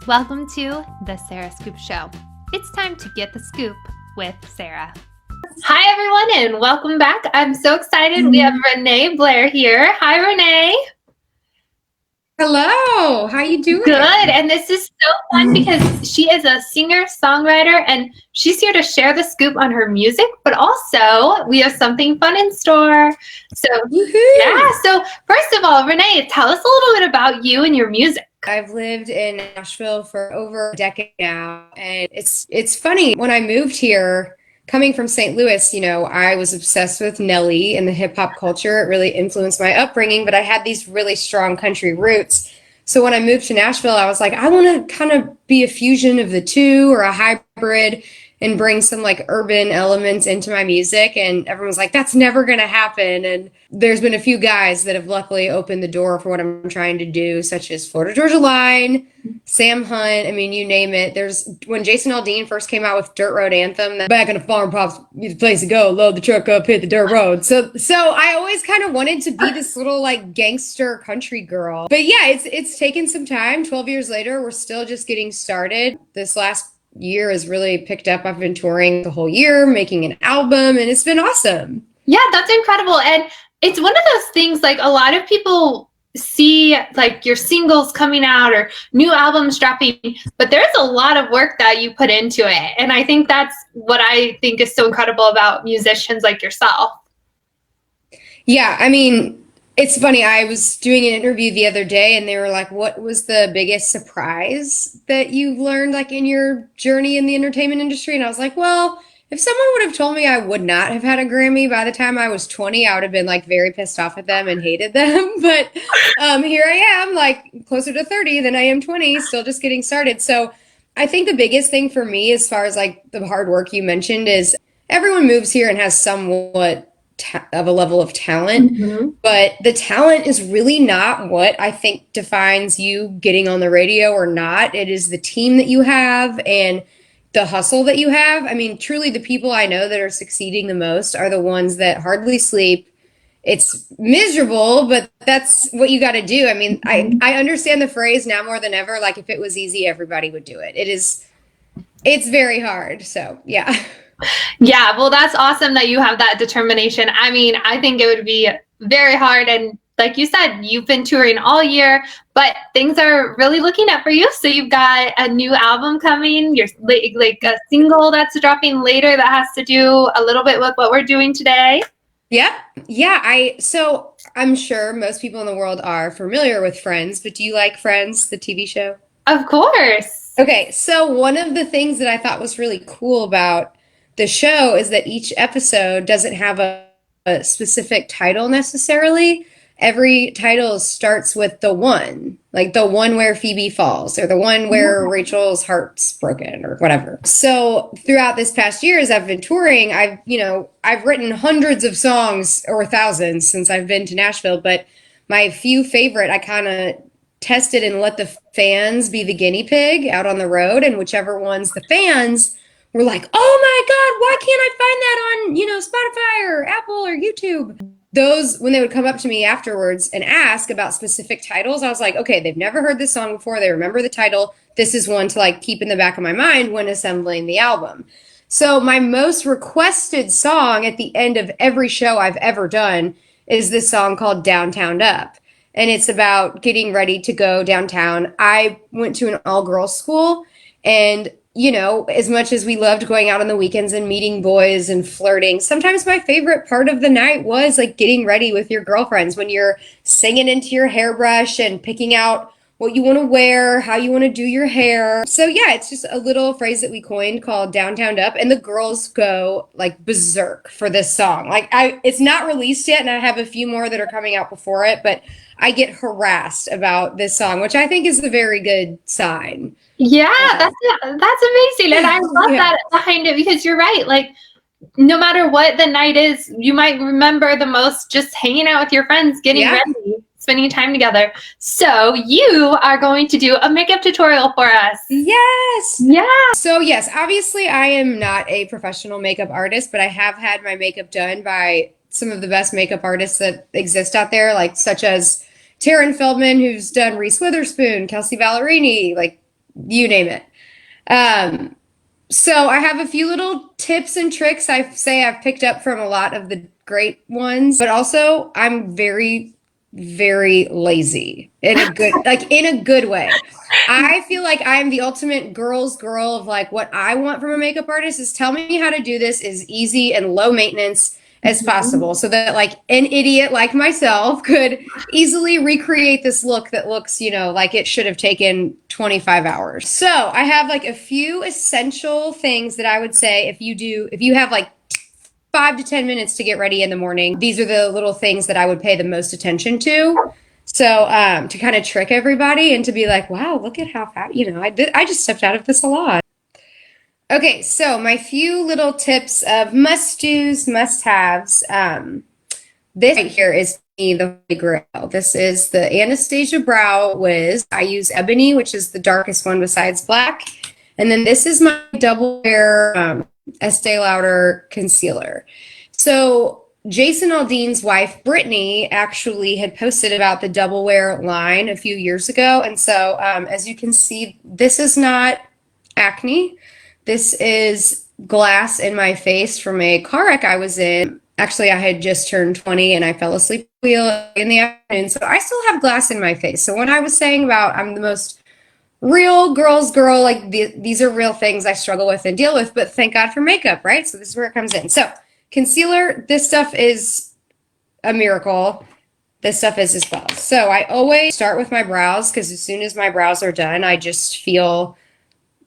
Welcome to the Sarah Scoop Show. It's time to get the scoop with Sarah. Hi, everyone, and welcome back. I'm so excited. We have Renee Blair here. Hi, Renee. Hello, how you doing? Good, and this is so fun because she is a singer-songwriter, and she's here to share the scoop on her music, but also we have something fun in store. So, yeah. So, first of all, Renee, tell us a little bit about you and your music. I've lived in Nashville for over a decade now, and it's funny. When I moved here, coming from St. Louis, I was obsessed with Nelly and the hip hop culture. It really influenced my upbringing, but I had these really strong country roots. So when I moved to Nashville, I was like, I want to kind of be a fusion of the two or a hybrid and bring some like urban elements into my music. And everyone was like, that's never going to happen. And there's been a few guys that have luckily opened the door for what I'm trying to do, such as Florida Georgia Line, Sam Hunt. I mean, you name it. When Jason Aldean first came out with Dirt Road Anthem, that back in the farm pops, the place to go, load the truck up, hit the dirt road. So I always kind of wanted to be this little like gangster country girl. But yeah, it's taken some time. 12 years later, we're still just getting started. This last year has really picked up. I've been touring the whole year, making an album, and it's been awesome. Yeah, that's incredible. And it's one of those things, like a lot of people see like your singles coming out or new albums dropping, but there's a lot of work that you put into it. And I think that's what I think is so incredible about musicians like yourself. Yeah, I mean, it's funny. I was doing an interview the other day and they were like, what was the biggest surprise that you've learned like in your journey in the entertainment industry? And I was like, well, if someone would have told me I would not have had a Grammy by the time I was 20, I would have been like very pissed off at them and hated them. But here I am, like closer to 30 than I am 20, still just getting started. So I think the biggest thing for me, as far as like the hard work you mentioned, is everyone moves here and has somewhat of a level of talent, but the talent is really not what I think defines you getting on the radio or not. It is the team that you have and the hustle that you have. I mean, truly the people I know that are succeeding the most are the ones that hardly sleep. It's miserable, but that's what you got to do. I mean, I understand the phrase now more than ever, like if it was easy, everybody would do it. It's very hard. So yeah. Yeah, well, that's awesome that you have that determination. I mean, I think it would be very hard. And like you said, you've been touring all year, but things are really looking up for you. So you've got a new album coming, you're like a single that's dropping later that has to do a little bit with what we're doing today. Yeah. So I'm sure most people in the world are familiar with Friends, but do you like Friends, the TV show? Of course. Okay, so one of the things that I thought was really cool about the show is that each episode doesn't have a specific title necessarily. Every title starts with the one, like the one where Phoebe falls or the one where Rachel's heart's broken or whatever. So throughout this past year, as I've been touring, I've written hundreds of songs or thousands since I've been to Nashville, but my few favorite, I kind of tested and let the fans be the guinea pig out on the road, and whichever ones the fans were like, oh my God, why can't I find that on, Spotify or Apple or YouTube? Those, when they would come up to me afterwards and ask about specific titles, I was like, okay, they've never heard this song before. They remember the title. This is one to like keep in the back of my mind when assembling the album. So my most requested song at the end of every show I've ever done is this song called Downtown Up. And it's about getting ready to go downtown. I went to an all-girls school, and as much as we loved going out on the weekends and meeting boys and flirting, sometimes my favorite part of the night was like getting ready with your girlfriends when you're singing into your hairbrush and picking out what you want to wear, how you want to do your hair. So yeah, it's just a little phrase that we coined called Downtown Up, and the girls go like berserk for this song. Like it's not released yet, and I have a few more that are coming out before it, but I get harassed about this song, which I think is a very good sign. Yeah, that's amazing. And I love that behind it, because you're right. Like, no matter what the night is, you might remember the most just hanging out with your friends, getting ready, spending time together. So you are going to do a makeup tutorial for us. Yes. Yeah. So yes, obviously I am not a professional makeup artist, but I have had my makeup done by some of the best makeup artists that exist out there, like such as Taryn Feldman, who's done Reese Witherspoon, Kelsey Ballerini, like you name it. So I have a few little tips and tricks I say I've picked up from a lot of the great ones, but also I'm very, very lazy in a good, like in a good way. I feel like I'm the ultimate girl's girl of like what I want from a makeup artist is tell me how to do this as easy and low maintenance as possible so that like an idiot like myself could easily recreate this look that looks, like it should have taken 25 hours. So I have like a few essential things that I would say if you have like 5 to 10 minutes to get ready in the morning, these are the little things that I would pay the most attention to. So to kind of trick everybody and to be like, wow, look at how fast, I just stepped out of this a lot. Okay, so my few little tips of must-dos, must-haves. This right here is the Holy Grail. This is the Anastasia Brow Wiz. I use Ebony, which is the darkest one besides black. And then this is my Double Wear Estee Lauder concealer. So Jason Aldean's wife, Brittany, actually had posted about the Double Wear line a few years ago. And so as you can see, this is not acne. This is glass in my face from a car wreck I was in. Actually, I had just turned 20 and I fell asleep in the afternoon. So I still have glass in my face. So when I was saying about I'm the most real girl's girl, like these are real things I struggle with and deal with, but thank God for makeup, right? So this is where it comes in. So concealer, this stuff is a miracle. This stuff is as well. So I always start with my brows because as soon as my brows are done, I just feel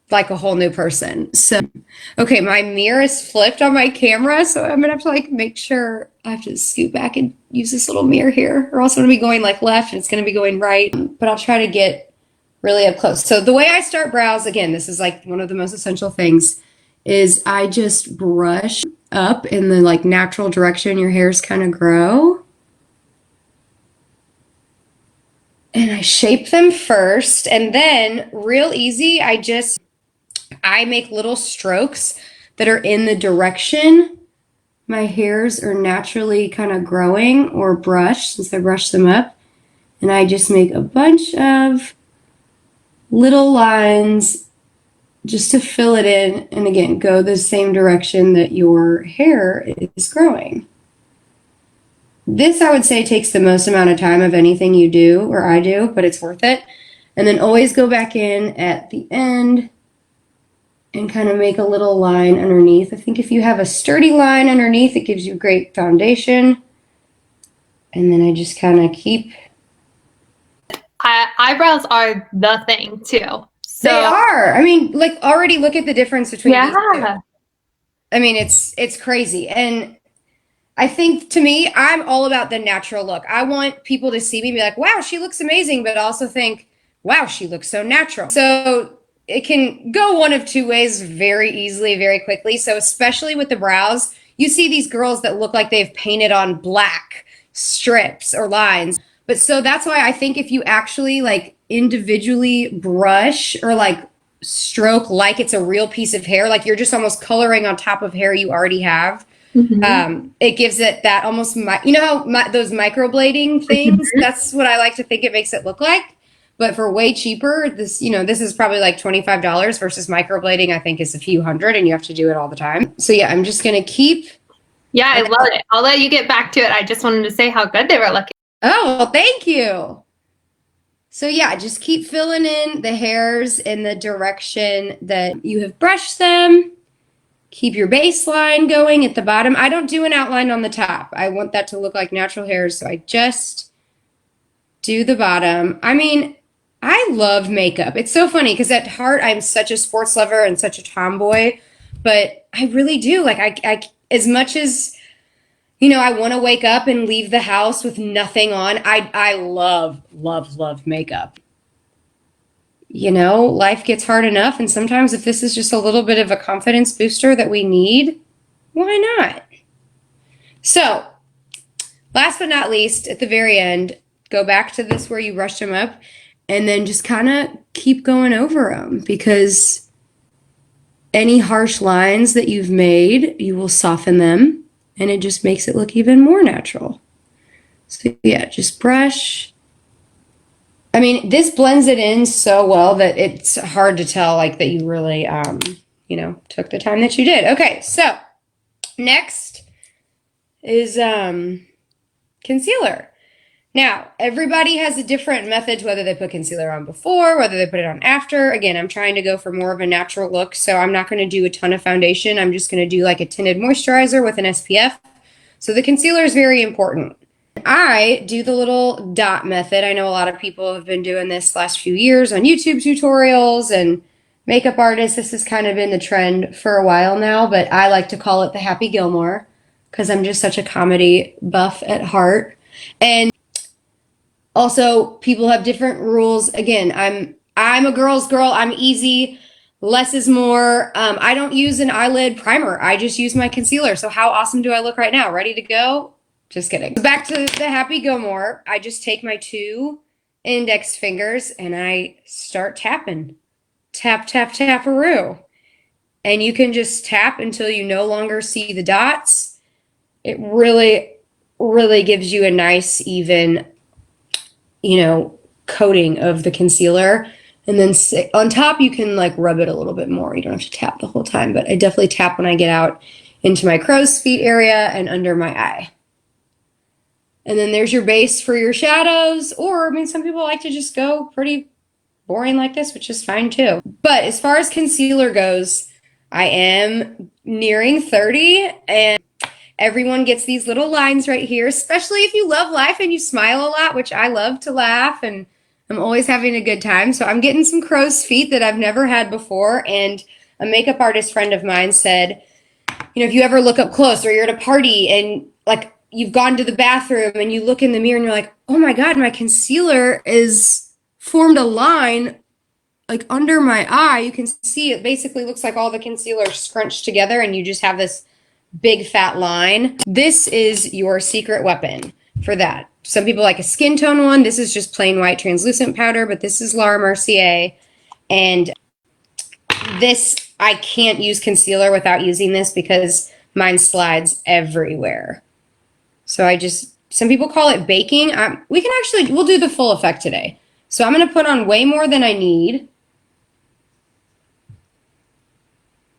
like a whole new person. So, okay, my mirror is flipped on my camera, so I'm gonna have to like make sure I have to scoot back and use this little mirror here, or else I'm gonna be going like left and it's gonna be going right, but I'll try to get really up close. So the way I start brows, again, this is like one of the most essential things, is I just brush up in the like natural direction your hairs kind of grow. And I shape them first, and then real easy, I make little strokes that are in the direction my hairs are naturally kind of growing or brushed since I brush them up. And I just make a bunch of little lines just to fill it in. And again, go the same direction that your hair is growing. This, I would say, takes the most amount of time of anything you do, or I do, but it's worth it. And then always go back in at the end and kind of make a little line underneath. I think if you have a sturdy line underneath, it gives you great foundation. And then I just kind of keep. Eyebrows are the thing too. So They are. I mean, like already look at the difference between these two. I mean, it's crazy. And I think to me, I'm all about the natural look. I want people to see me and be like, wow, she looks amazing, but also think, wow, she looks so natural. So it can go one of two ways very easily, very quickly. So especially with the brows, you see these girls that look like they've painted on black strips or lines. But so that's why I think if you actually like individually brush or like stroke like it's a real piece of hair, like you're just almost coloring on top of hair you already have, it gives it that almost, how those microblading things, that's what I like to think it makes it look like. But for way cheaper, this is probably like $25 versus microblading, I think, is a few hundred, and you have to do it all the time. So yeah, I'm just going to keep. Yeah, I love it. I'll let you get back to it. I just wanted to say how good they were looking. Oh, well, thank you. So yeah, just keep filling in the hairs in the direction that you have brushed them. Keep your baseline going at the bottom. I don't do an outline on the top. I want that to look like natural hairs, so I just do the bottom. I mean, I love makeup. It's so funny because at heart, I'm such a sports lover and such a tomboy, but I really do. Like, I as much as, I want to wake up and leave the house with nothing on, I love, love, love makeup. Life gets hard enough, and sometimes if this is just a little bit of a confidence booster that we need, why not? So, last but not least, at the very end, go back to this where you brushed them up, and then just kind of keep going over them, because any harsh lines that you've made, you will soften them, and it just makes it look even more natural. So yeah, just brush I mean, this blends it in so well that it's hard to tell like that you really, took the time that you did. Okay, so next is concealer. Now, everybody has a different method, whether they put concealer on before, whether they put it on after. Again, I'm trying to go for more of a natural look, so I'm not going to do a ton of foundation. I'm just going to do like a tinted moisturizer with an SPF. So the concealer is very important. I do the little dot method. I know a lot of people have been doing this last few years on YouTube tutorials and makeup artists. This has kind of been the trend for a while now, but I like to call it the Happy Gilmore because I'm just such a comedy buff at heart. And also, people have different rules. Again, I'm a girl's girl. I'm easy. Less is more. I don't use an eyelid primer. I just use my concealer. So how awesome do I look right now? Ready to go? Just kidding. Back to the Happy Gilmore. I just take my 2 index fingers and I start tapping. Tap, tap, tap-a-roo. And you can just tap until you no longer see the dots. It really, really gives you a nice, even coating of the concealer. And then on top, you can like rub it a little bit more. You don't have to tap the whole time, but I definitely tap when I get out into my crow's feet area and under my eye. And then there's your base for your shadows. Or, I mean, some people like to just go pretty boring like this, which is fine too. But as far as concealer goes, I am nearing 30 and everyone gets these little lines right here, especially if you love life and you smile a lot, which I love to laugh and I'm always having a good time. So I'm getting some crow's feet that I've never had before. And a makeup artist friend of mine said, if you ever look up close or you're at a party and like you've gone to the bathroom and you look in the mirror and you're like, oh my God, my concealer is formed a line like under my eye. You can see it basically looks like all the concealer scrunched together and you just have this big fat line. This is your secret weapon for that. Some people like a skin tone one. This is just plain white translucent powder, but this is Laura Mercier. And this, I can't use concealer without using this because mine slides everywhere. So some people call it baking. We'll do the full effect today. So I'm going to put on way more than I need.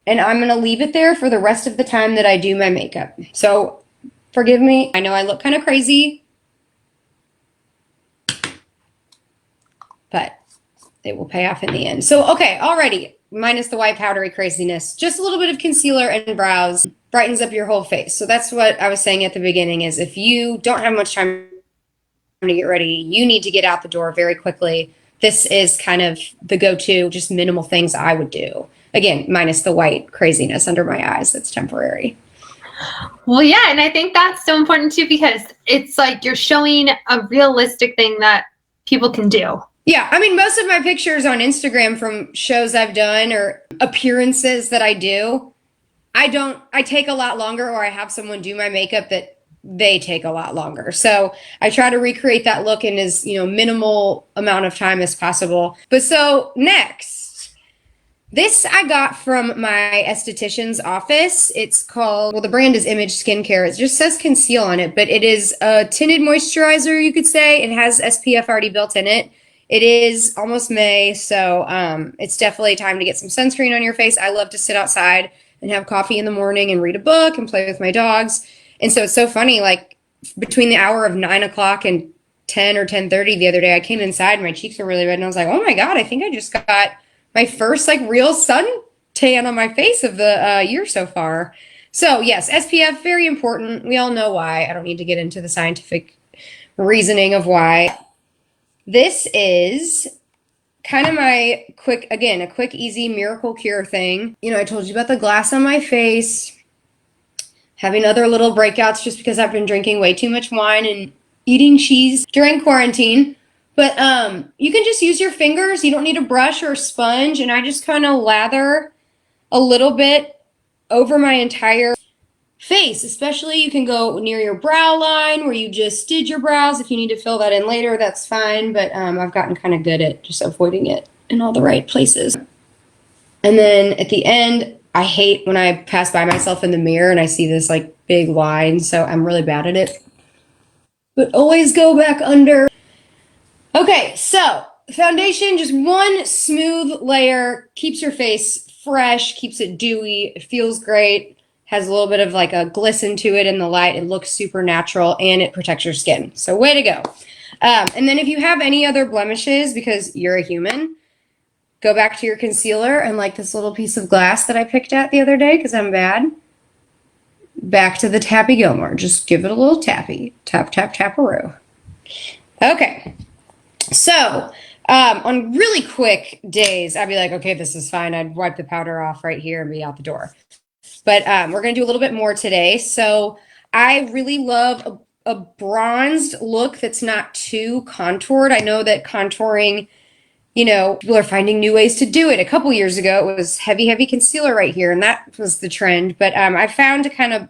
And I'm going to leave it there for the rest of the time that I do my makeup. So forgive me. I know I look kind of crazy, but it will pay off in the end. So, okay, already, minus the white powdery craziness, just a little bit of concealer and brows brightens up your whole face. So that's what I was saying at the beginning is if you don't have much time to get ready, you need to get out the door very quickly. This is kind of the go-to, just minimal things I would do. Again, minus the white craziness under my eyes. That's temporary. Well, yeah, and I think that's so important too because it's like you're showing a realistic thing that people can do. Yeah, I mean, most of my pictures on Instagram from shows I've done or appearances that I do, I take a lot longer or I have someone do my makeup that they take a lot longer. So I try to recreate that look in as, minimal amount of time as possible. But so next, this I got from my esthetician's office. It's called, the brand is Image Skincare. It just says conceal on it, but it is a tinted moisturizer, you could say. It has SPF already built in it. It is almost May, so it's definitely time to get some sunscreen on your face. I love to sit outside and have coffee in the morning and read a book and play with my dogs. And so it's so funny, like between the hour of 9 o'clock and 10 or 10:30 the other day, I came inside and my cheeks were really red and I was like, oh my God, I think I just got my first like real sun tan on my face of the year so far. So yes, SPF, very important. We all know why. I don't need to get into the scientific reasoning of why. This is kind of my a quick, easy miracle cure thing. I told you about the glass on my face, having other little breakouts just because I've been drinking way too much wine and eating cheese during quarantine. But you can just use your fingers. You don't need a brush or a sponge. And I just kind of lather a little bit over my entire face. Especially you can go near your brow line where you just did your brows. If you need to fill that in later, that's fine. But I've gotten kind of good at just avoiding it in all the right places. And then at the end, I hate when I pass by myself in the mirror and I see this like big line. So I'm really bad at it. But always go back under Okay, so foundation, just one smooth layer, keeps your face fresh, keeps it dewy, it feels great, has a little bit of like a glisten to it in the light, it looks super natural, and it protects your skin. So way to go. And then if you have any other blemishes, because you're a human, go back to your concealer and like this little piece of glass that I picked at the other day because I'm bad. Back to the Tappy Gilmore. Just give it a little tappy. Tap, tap, tap-a-roo. Okay. So, on really quick days, I'd be like, okay, this is fine. I'd wipe the powder off right here and be out the door. But we're going to do a little bit more today. So, I really love a bronzed look that's not too contoured. I know that contouring, people are finding new ways to do it. A couple years ago, it was heavy, heavy concealer right here, and that was the trend. But I found to kind of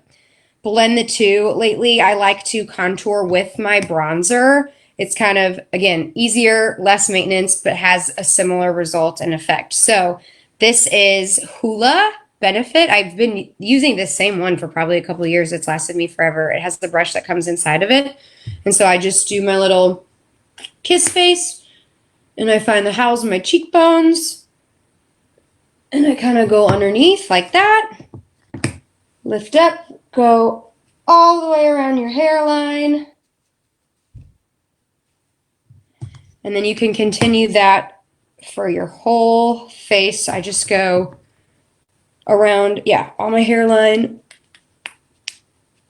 blend the two lately. I like to contour with my bronzer. It's kind of, again, easier, less maintenance, but has a similar result and effect. So this is Hoola Benefit. I've been using this same one for probably a couple of years. It's lasted me forever. It has the brush that comes inside of it. And so I just do my little kiss face, and I find the hollows of my cheekbones, and I kind of go underneath like that. Lift up, go all the way around your hairline. And then you can continue that for your whole face. I just go around, all my hairline,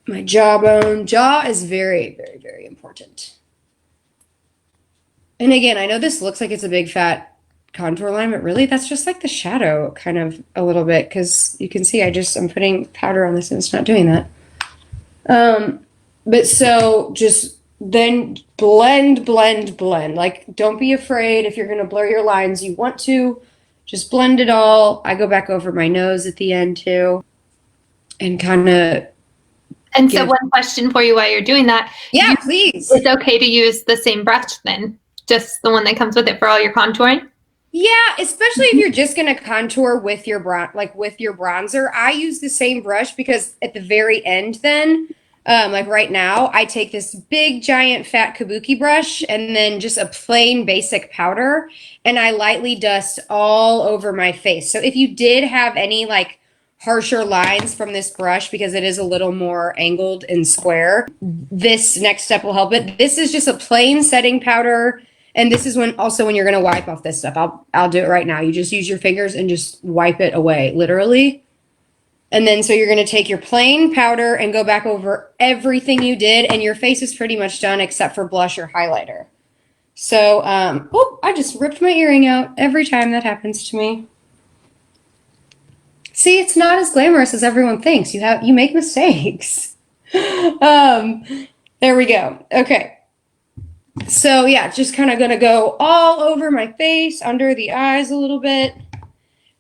my jawbone. Jaw is very, very, very important. And again, I know this looks like it's a big fat contour line, but really that's just like the shadow kind of a little bit, because you can see I'm putting powder on this and it's not doing that. But so just then blend. Like, don't be afraid if you're going to blur your lines. You want to just blend it all. I go back over my nose at the end too, and kind of. And so one question for you while you're doing that. Yeah, please. It's okay to use the same brush then, just the one that comes with it for all your contouring? Yeah, especially if you're just going to contour with your bronzer. I use the same brush because at the very end then, like right now, I take this big, giant, fat kabuki brush and then just a plain basic powder, and I lightly dust all over my face. So if you did have any like harsher lines from this brush, because it is a little more angled and square, this next step will help it. This is just a plain setting powder. And this is when you're going to wipe off this stuff. I'll do it right now. You just use your fingers and just wipe it away, literally. And then so you're going to take your plain powder and go back over everything you did, and your face is pretty much done except for blush or highlighter. So, I just ripped my earring out every time that happens to me. See, it's not as glamorous as everyone thinks. You make mistakes. There we go. Okay. So yeah, just kind of going to go all over my face, under the eyes a little bit,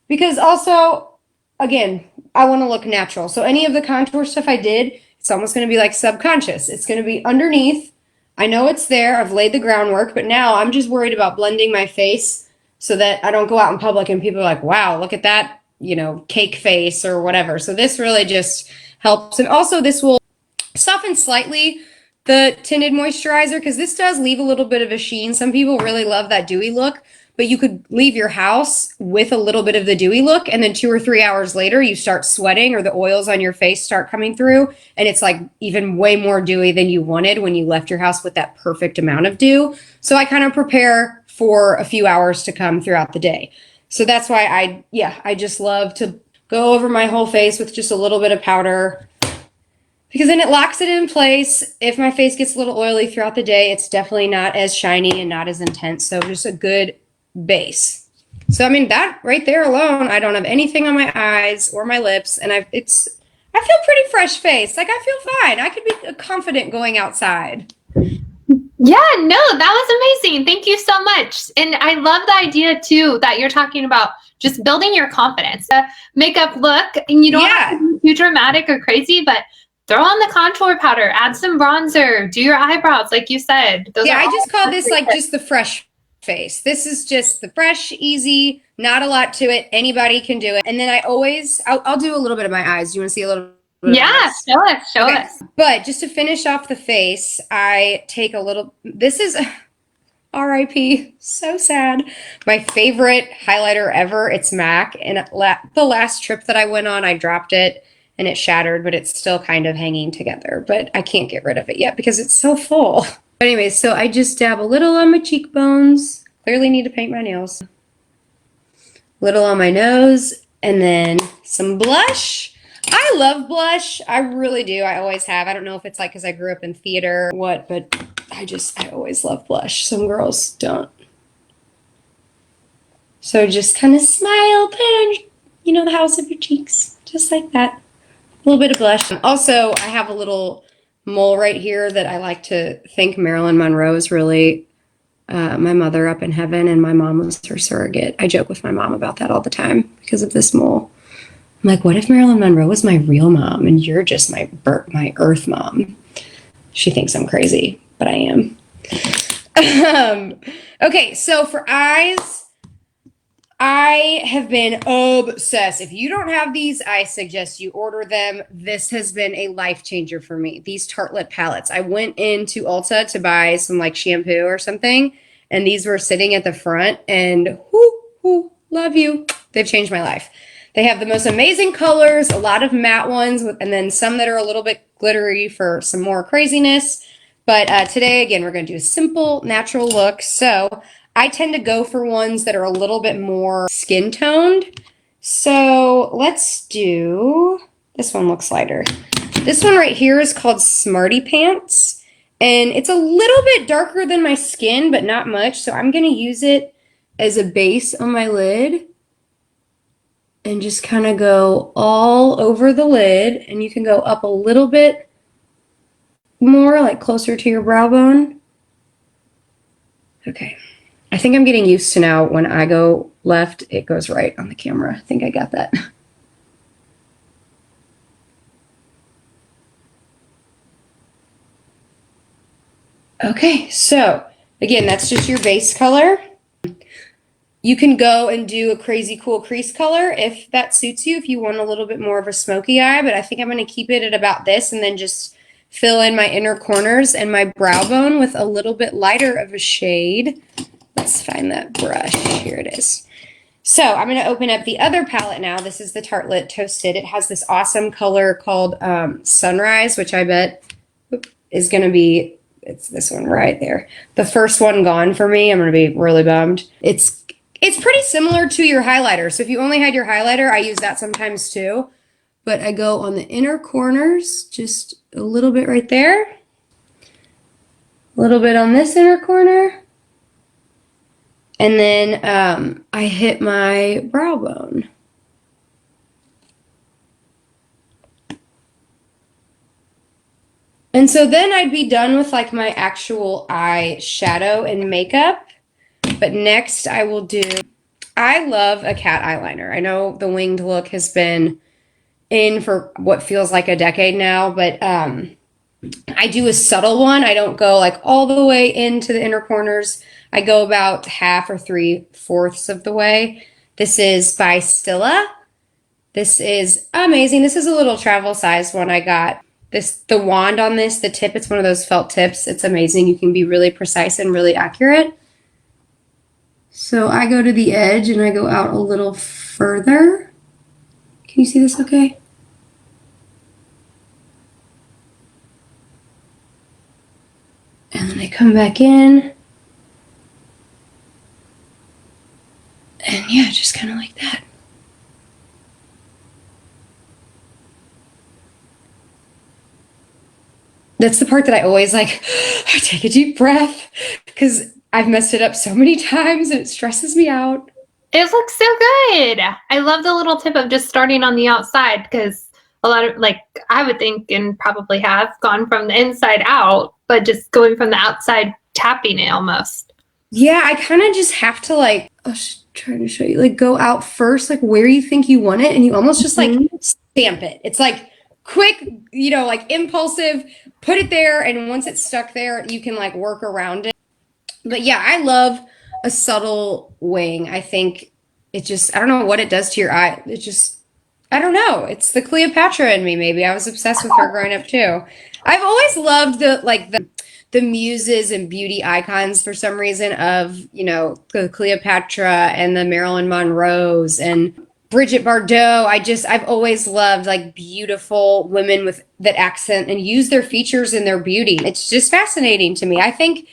because also, again, I want to look natural. So any of the contour stuff I did, it's almost going to be like subconscious. It's going to be underneath. I know it's there. I've laid the groundwork, but now I'm just worried about blending my face so that I don't go out in public and people are like, wow, look at that, cake face or whatever. So this really just helps. And also this will soften slightly the tinted moisturizer, because this does leave a little bit of a sheen. Some people really love that dewy look, but you could leave your house with a little bit of the dewy look, and then 2 or 3 hours later you start sweating, or the oils on your face start coming through, and it's like even way more dewy than you wanted when you left your house with that perfect amount of dew. So I kind of prepare for a few hours to come throughout the day. So that's why I just love to go over my whole face with just a little bit of powder, because then it locks it in place. If my face gets a little oily throughout the day, it's definitely not as shiny and not as intense. So just a good base. So I mean, that right there alone, I don't have anything on my eyes or my lips, and I feel pretty fresh faced. Like, I feel fine. I could be confident going outside. Yeah, no, that was amazing. Thank you so much. And I love the idea too that you're talking about just building your confidence. Makeup look, and you don't have to be too dramatic or crazy, but throw on the contour powder, add some bronzer, do your eyebrows, like you said. I just call this like just the fresh face. This is just the fresh, easy, not a lot to it. Anybody can do it. And then I'll do a little bit of my eyes. Do you want to see a little bit? Yeah, show us. But just to finish off the face, I take a little, RIP. So sad. My favorite highlighter ever, it's MAC. And the last trip that I went on, I dropped it and it shattered, but it's still kind of hanging together. But I can't get rid of it yet because it's so full. Anyways, so I just dab a little on my cheekbones. Clearly need to paint my nails. Little on my nose, and then some blush. I love blush. I really do. I always have. I don't know if it's like because I grew up in theater or what, but I always love blush. Some girls don't. So just kind of smile, put it on, the house of your cheeks, just like that. A little bit of blush. Also, I have a little mole right here that I like to think Marilyn Monroe is really my mother up in heaven, and my mom was her surrogate. I joke with my mom about that all the time because of this mole. I'm like, what if Marilyn Monroe was my real mom and you're just my earth mom? She thinks I'm crazy, but I am. Okay, so for eyes, I have been obsessed. If you don't have these, I suggest you order them. This has been a life changer for me. These Tartelette palettes. I went into Ulta to buy some like shampoo or something, and these were sitting at the front, and love you. They've changed my life. They have the most amazing colors, a lot of matte ones, and then some that are a little bit glittery for some more craziness. But today, again, we're going to do a simple, natural look. So I tend to go for ones that are a little bit more skin toned. So let's do, this one looks lighter. This one right here is called Smarty Pants. And it's a little bit darker than my skin, but not much. So I'm going to use it as a base on my lid. And just kind of go all over the lid. And you can go up a little bit more, like closer to your brow bone. Okay. I think I'm getting used to now when I go left, it goes right on the camera. I think I got that. Okay, so again, that's just your base color. You can go and do a crazy cool crease color if that suits you, if you want a little bit more of a smoky eye, but I think I'm going to keep it at about this and then just fill in my inner corners and my brow bone with a little bit lighter of a shade. Let's find that brush. Here it is. So I'm going to open up the other palette now. This is the Tartelette Toasted. It has this awesome color called Sunrise, which I bet is going to be, it's this one right there. The first one gone for me. I'm going to be really bummed. It's pretty similar to your highlighter. So if you only had your highlighter, I use that sometimes too. But I go on the inner corners, just a little bit right there. A little bit on this inner corner. And then I hit my brow bone. And so then I'd be done with like my actual eye shadow and makeup. But next I will do, I love a cat eyeliner. I know the winged look has been in for what feels like a decade now, but I do a subtle one. I don't go like all the way into the inner corners. I go about half or 3/4 of the way. This is by Stila. This is amazing. This is a little travel size one I got. The wand on this, the tip, it's one of those felt tips. It's amazing. You can be really precise and really accurate. So I go to the edge and I go out a little further. Can you see this okay? And then I come back in. And yeah, just kind of like that. That's the part that I always like, I take a deep breath because I've messed it up so many times and it stresses me out. It looks so good. I love the little tip of just starting on the outside because a lot of, like, I would think and probably have gone from the inside out, but just going from the outside, tapping it almost. Yeah, I kind of just have to like, I was trying to show you, like go out first, like where you think you want it, and you almost just like stamp it. It's like quick, like impulsive, put it there, and once it's stuck there, you can like work around it. But yeah, I love a subtle wing. I think it just, I don't know what it does to your eye. It just, I don't know. It's the Cleopatra in me, maybe. I was obsessed with her growing up too. I've always loved the the muses and beauty icons for some reason of, you know, the Cleopatra and the Marilyn Monroes and Bridget Bardot. I've always loved like beautiful women with that accent and use their features and their beauty. It's just fascinating to me. I think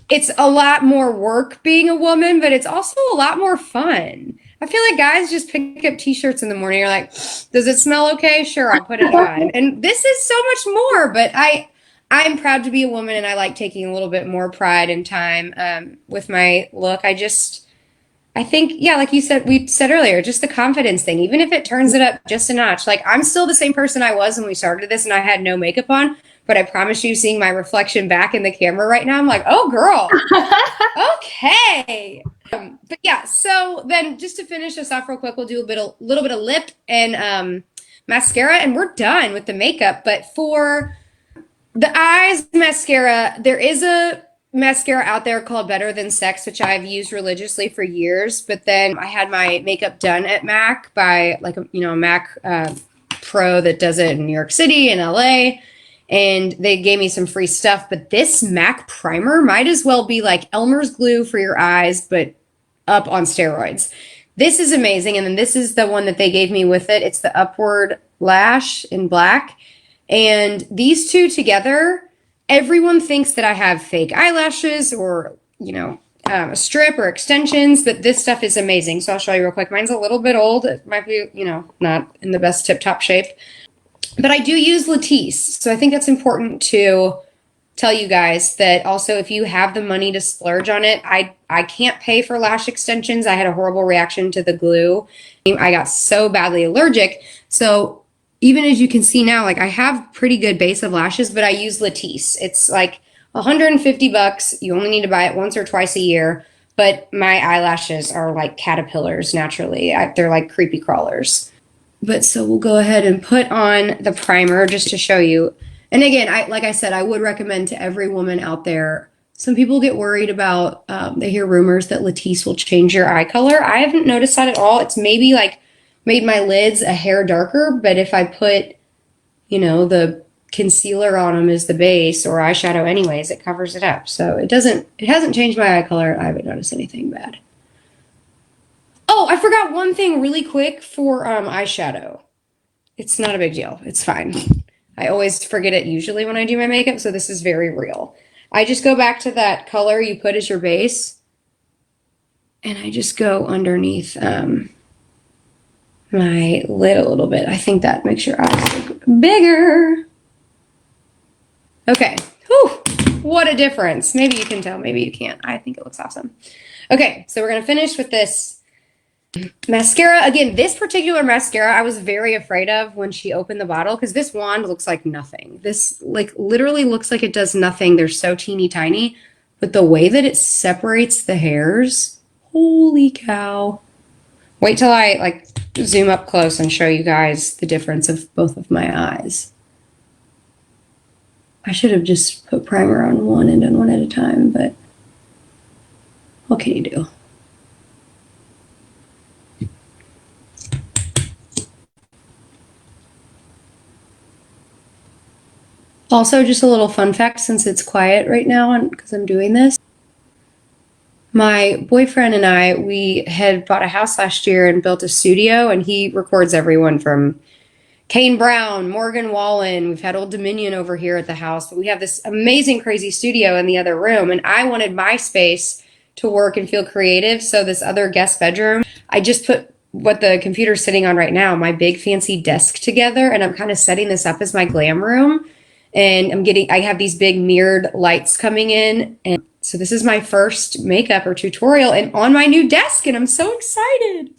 it's a lot more work being a woman, but it's also a lot more fun. I feel like guys just pick up t-shirts in the morning. You're like, does it smell okay? Sure, I'll put it on. And this is so much more, but I'm proud to be a woman and I like taking a little bit more pride and time with my look. I think, yeah, like you said, we said earlier, just the confidence thing, even if it turns it up just a notch. Like I'm still the same person I was when we started this and I had no makeup on, but I promise you seeing my reflection back in the camera right now, I'm like, oh girl, okay. But yeah, so then just to finish us off real quick, we'll do a little bit of lip and mascara and we're done with the makeup. But for the eyes mascara, there is a mascara out there called Better Than Sex, which I've used religiously for years. But then I had my makeup done at MAC by like a MAC pro that does it in New York City and LA. And they gave me some free stuff. But this MAC primer might as well be like Elmer's glue for your eyes, but up on steroids. This is amazing. And then this is the one that they gave me with it. It's the Upward Lash in black. And these two together, everyone thinks that I have fake eyelashes or, a strip or extensions, but this stuff is amazing. So I'll show you real quick. Mine's a little bit old. It might be, not in the best tip-top shape. But I do use Latisse. So I think that's important to tell you guys that also if you have the money to splurge on it, I can't pay for lash extensions. I had a horrible reaction to the glue. I got so badly allergic. So even as you can see now, like I have pretty good base of lashes, but I use Latisse. It's like $150. You only need to buy it once or twice a year. But my eyelashes are like caterpillars naturally. They're like creepy crawlers. But so we'll go ahead and put on the primer just to show you. And again, like I said, I would recommend to every woman out there. Some people get worried about, they hear rumors that Latisse will change your eye color. I haven't noticed that at all. It's maybe like made my lids a hair darker, but if I put, the concealer on them as the base or eyeshadow anyways, it covers it up. So it hasn't changed my eye color. I haven't noticed anything bad. Oh, I forgot one thing really quick for eyeshadow. It's not a big deal. It's fine. I always forget it usually when I do my makeup, so this is very real. I just go back to that color you put as your base, and I just go underneath my lid a little bit. I think that makes your eyes look bigger. Okay. Whew. What a difference. Maybe you can tell, maybe you can't. I think it looks awesome. Okay, so we're going to finish with this mascara. Again, this particular mascara I was very afraid of when she opened the bottle because this wand looks like nothing. This like literally looks like it does nothing. They're so teeny tiny, but the way that it separates the hairs, holy cow. Wait till I like zoom up close and show you guys the difference of both of my eyes. I should have just put primer on one and done one at a time, but what can you do? Also, just a little fun fact since it's quiet right now because I'm doing this. My boyfriend and I, we had bought a house last year and built a studio, and he records everyone from Kane Brown, Morgan Wallen. We've had Old Dominion over here at the house, but we have this amazing, crazy studio in the other room, and I wanted my space to work and feel creative, so this other guest bedroom, I just put what the computer's sitting on right now, my big fancy desk together, and I'm kind of setting this up as my glam room. And I have these big mirrored lights coming in. And so this is my first makeup or tutorial and on my new desk, and I'm so excited.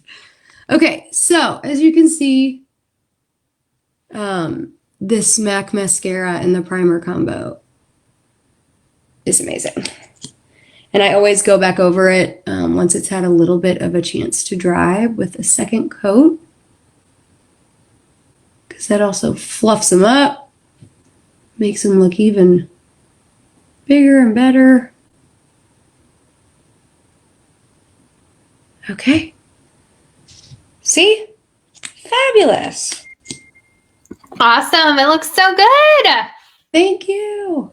Okay, so as you can see, this MAC mascara and the primer combo is amazing. And I always go back over it once it's had a little bit of a chance to dry with a second coat, because that also fluffs them up. Makes them look even bigger and better. Okay. See? Fabulous. Awesome. It looks so good. Thank you.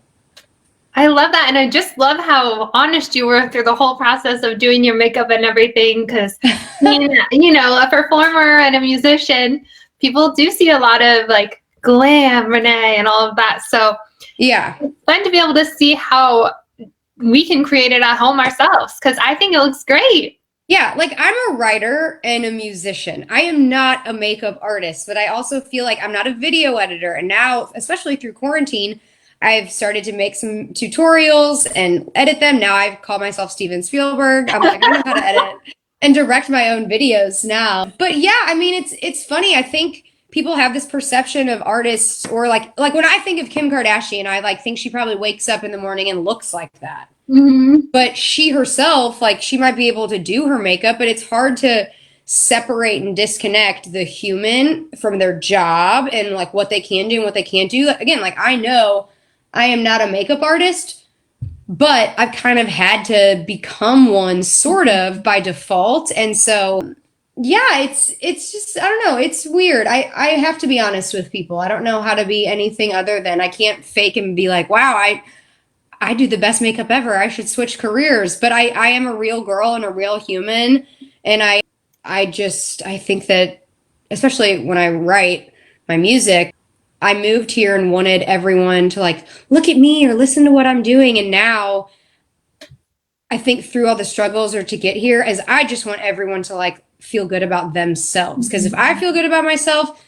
I love that. And I just love how honest you were through the whole process of doing your makeup and everything. Because, you know, a performer and a musician, people do see a lot of like glam, Renee, and all of that. So Yeah. it's fun to be able to see how we can create it at home ourselves. Because I think it looks great. Yeah, like I'm a writer and a musician. I am not a makeup artist, but I also feel like I'm not a video editor. And now, especially through quarantine, I've started to make some tutorials and edit them. Now I call myself Steven Spielberg. I'm like, I know how to edit and direct my own videos now. But yeah, I mean, it's funny. I think people have this perception of artists, or like when I think of Kim Kardashian, I like think she probably wakes up in the morning and looks like that. Mm-hmm. But she herself, like she might be able to do her makeup, but it's hard to separate and disconnect the human from their job and like what they can do and what they can't do. Again, like I know I am not a makeup artist, but I've kind of had to become one sort of by default. And so yeah, it's just I don't know, it's weird. I have to be honest with people. I don't know how to be anything other than I can't fake and be like, wow, I do the best makeup ever. I should switch careers. But I am a real girl and a real human. And I think that, especially when I write my music, I moved here and wanted everyone to like look at me or listen to what I'm doing. And now I think through all the struggles or to get here, as I just want everyone to like feel good about themselves. Because if I feel good about myself,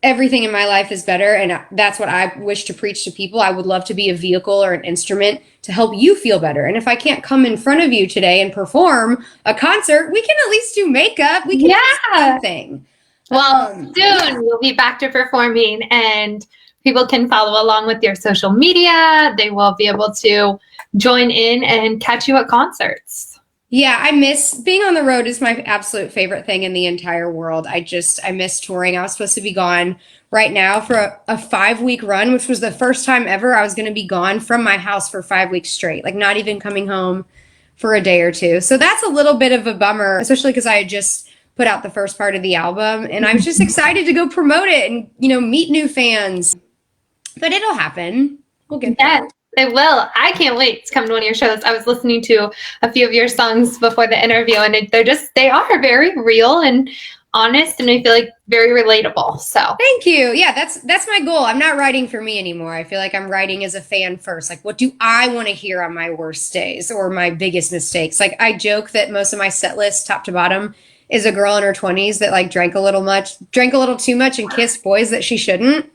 everything in my life is better, and that's what I wish to preach to people. I would love to be a vehicle or an instrument to help you feel better. And if I can't come in front of you today and perform a concert, we can at least do makeup. We can do something. Well, soon you'll be back to performing, and people can follow along with your social media. They will be able to join in and catch you at concerts. Yeah, I miss being on the road is my absolute favorite thing in the entire world. I miss touring. I was supposed to be gone right now for a 5-week run, which was the first time ever I was going to be gone from my house for 5 weeks straight, like not even coming home for a day or two. So that's a little bit of a bummer, especially because I had just put out the first part of the album and I was just excited to go promote it and, you know, meet new fans. But it'll happen. We'll get there. Yes, they will. I can't wait to come to one of your shows. I was listening to a few of your songs before the interview, and they are very real and honest, and I feel like very relatable. So thank you. Yeah, that's my goal. I'm not writing for me anymore. I feel like I'm writing as a fan first. Like, what do I want to hear on my worst days or my biggest mistakes? Like, I joke that most of my set list, top to bottom, is a girl in her 20s that like drank a little too much, and kissed boys that she shouldn't.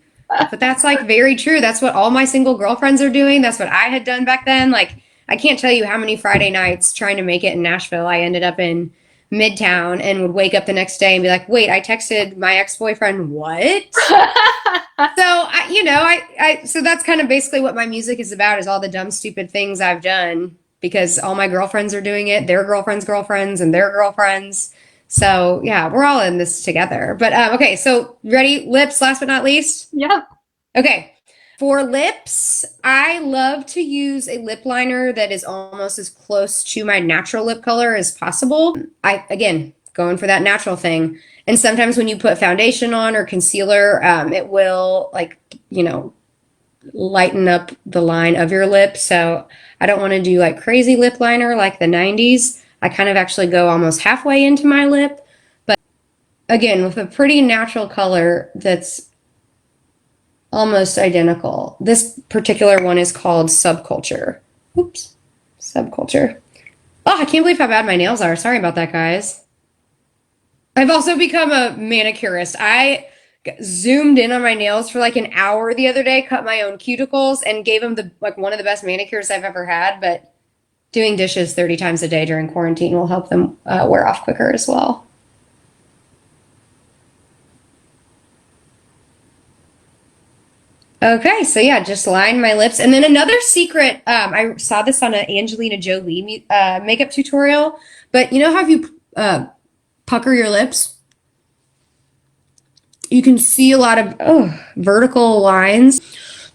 But that's like very true. That's what all my single girlfriends are doing. That's what I had done back then. Like, I can't tell you how many Friday nights trying to make it in Nashville I ended up in Midtown and would wake up the next day and be like, wait, I texted my ex-boyfriend, what? So that's kind of basically what my music is about, is all the dumb, stupid things I've done because all my girlfriends are doing it, their girlfriends, and their girlfriends. So yeah, we're all in this together. But okay, so ready? Lips, last but not least? Yep. Okay. For lips, I love to use a lip liner that is almost as close to my natural lip color as possible. Again, going for that natural thing. And sometimes when you put foundation on or concealer, it will lighten up the line of your lip. So I don't want to do like crazy lip liner like the 90s. I kind of actually go almost halfway into my lip. But again, with a pretty natural color that's almost identical. This particular one is called Subculture. Oops. Subculture. Oh, I can't believe how bad my nails are. Sorry about that, guys. I've also become a manicurist. I zoomed in on my nails for like an hour the other day, cut my own cuticles, and gave them one of the best manicures I've ever had. But doing dishes 30 times a day during quarantine will help them wear off quicker as well. Okay, so yeah, just line my lips. And then another secret, I saw this on an Angelina Jolie makeup tutorial, but you know how if you pucker your lips, you can see a lot of vertical lines,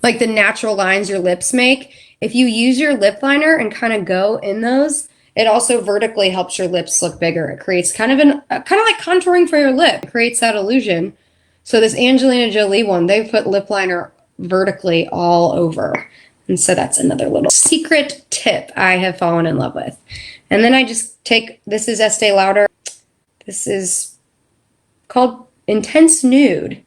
like the natural lines your lips make. If you use your lip liner and kind of go in those, it also vertically helps your lips look bigger. It creates kind of like contouring for your lip. It creates that illusion. So this Angelina Jolie one, they put lip liner vertically all over. And so that's another little secret tip I have fallen in love with. And then I just take, this is Estee Lauder. This is called Intense Nude.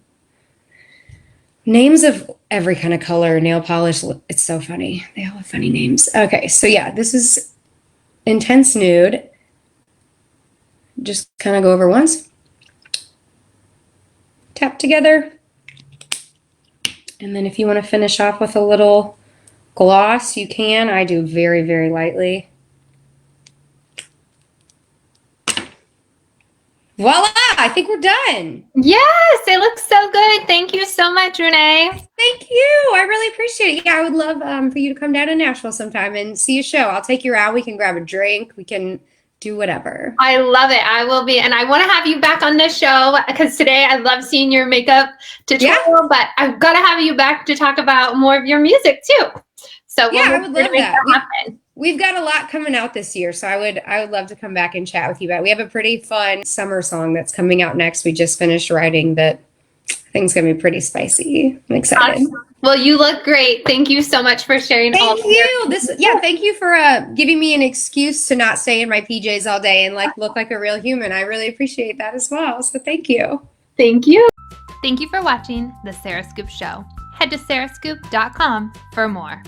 Names of every kind of color, nail polish. It's so funny. They all have funny names. Okay, so yeah, this is Intense Nude. Just kind of go over once. Tap together. And then if you want to finish off with a little gloss, you can. I do very, very lightly. Voila! I think we're done. Yes, it looks so good. Thank you so much, Renee. Thank you. I really appreciate it. Yeah, I would love for you to come down to Nashville sometime and see a show. I'll take you out. We can grab a drink. We can do whatever. I love it. I will be. And I want to have you back on the show because today I love seeing your makeup tutorial, but I've got to have you back to talk about more of your music too. So yeah, I would love that. Happen. We've got a lot coming out this year, so I would love to come back and chat with you about it. We have a pretty fun summer song that's coming out next. We just finished writing that. I think it's going to be pretty spicy. I'm excited. Awesome. Well, you look great. Thank you so much for sharing. Thank you. Thank you for giving me an excuse to not stay in my PJs all day and like look like a real human. I really appreciate that as well. So thank you. Thank you. Thank you for watching The Sarah Scoop Show. Head to sarahscoop.com for more.